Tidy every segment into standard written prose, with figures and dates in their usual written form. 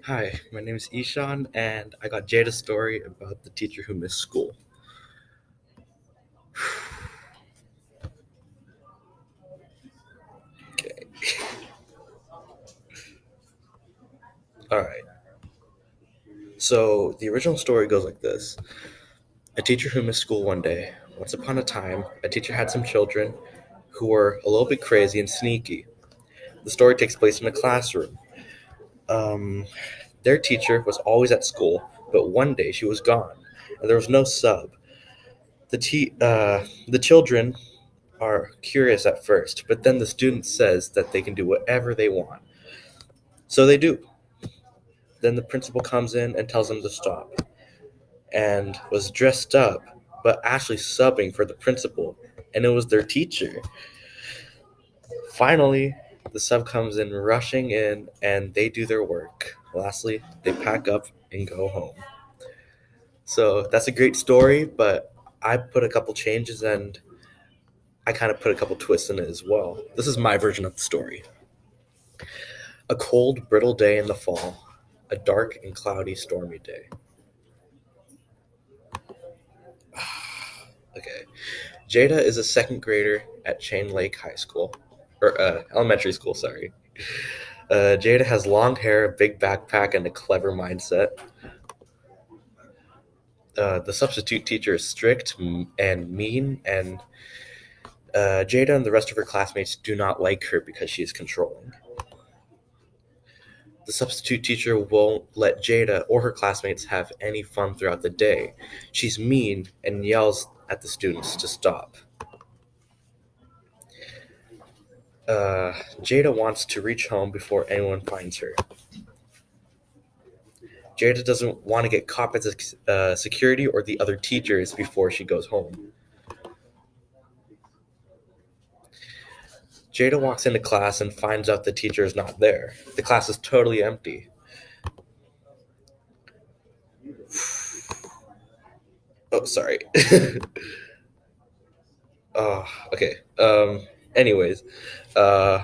Hi, my name is Ishan, and I got Jada's story about the teacher who missed school. Okay. All right. So the original story goes like this: a teacher who missed school one day. Once upon a time, a teacher had some children who were a little bit crazy and sneaky. The story takes place in a classroom. Um, their teacher was always at school, but one day she was gone, and there was no sub. The children are curious at first, but then the student says that they can do whatever they want. So they do. Then the principal comes in and tells them to stop, and was dressed up, but actually subbing for the principal, and it was their teacher. Finally, the sub comes in rushing in, and they do their work. Lastly, they pack up and go home. So that's a great story, but I put a couple changes and I kind of put a couple twists in it as well. This is my version of the story. A cold, brittle day in the fall. A dark and cloudy, stormy day. Okay. Jada is a second grader at Chain Lake High School, or elementary school, sorry. Jada has long hair, a big backpack, and a clever mindset. The substitute teacher is strict and mean, and Jada and the rest of her classmates do not like her because she is controlling. The substitute teacher won't let Jada or her classmates have any fun throughout the day. She's mean and yells at the students to stop. Jada wants to reach home before anyone finds her. Jada doesn't want to get caught by the security or the other teachers before she goes home. Jada walks into class and finds out the teacher is not there. The class is totally empty. Oh, sorry. Oh, okay. Anyways, uh,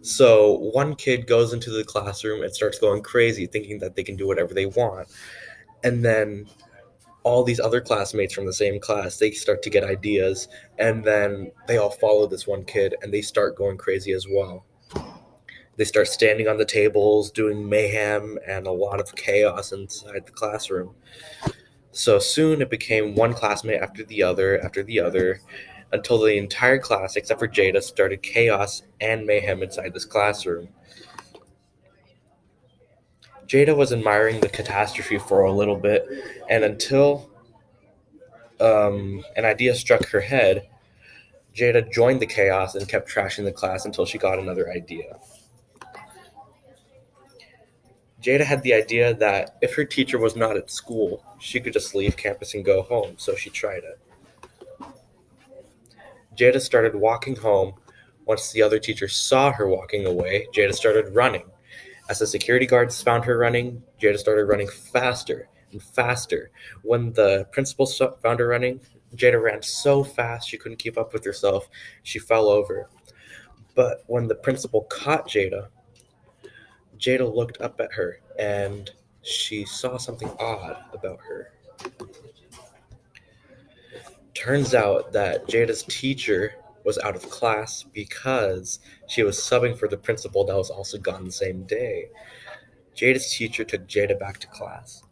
so one kid goes into the classroom and starts going crazy, thinking that they can do whatever they want. And then all these other classmates from the same class, they start to get ideas, and then they all follow this one kid and they start going crazy as well. They start standing on the tables, doing mayhem and a lot of chaos inside the classroom. So soon it became one classmate after the other, until the entire class, except for Jada, started chaos and mayhem inside this classroom. Jada was admiring the catastrophe for a little bit, and until an idea struck her head, Jada joined the chaos and kept trashing the class until she got another idea. Jada had the idea that if her teacher was not at school, she could just leave campus and go home, so she tried it. Jada started walking home. Once the other teachers saw her walking away, Jada started running. As the security guards found her running, Jada started running faster and faster. When the principal found her running, Jada ran so fast she couldn't keep up with herself. She fell over. But when the principal caught Jada, Jada looked up at her and she saw something odd about her. Turns out that Jada's teacher was out of class because she was subbing for the principal that was also gone the same day. Jada's teacher took Jada back to class.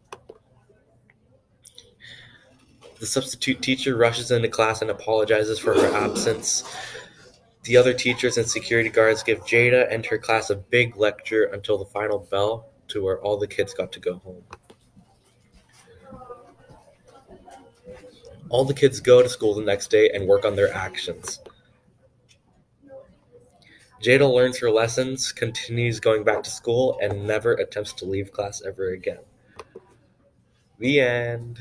The substitute teacher rushes into class and apologizes for her absence. The other teachers and security guards give Jada and her class a big lecture until the final bell, to where all the kids got to go home. All the kids go to school the next day and work on their actions. Jada learns her lessons, continues going back to school, and never attempts to leave class ever again. The end.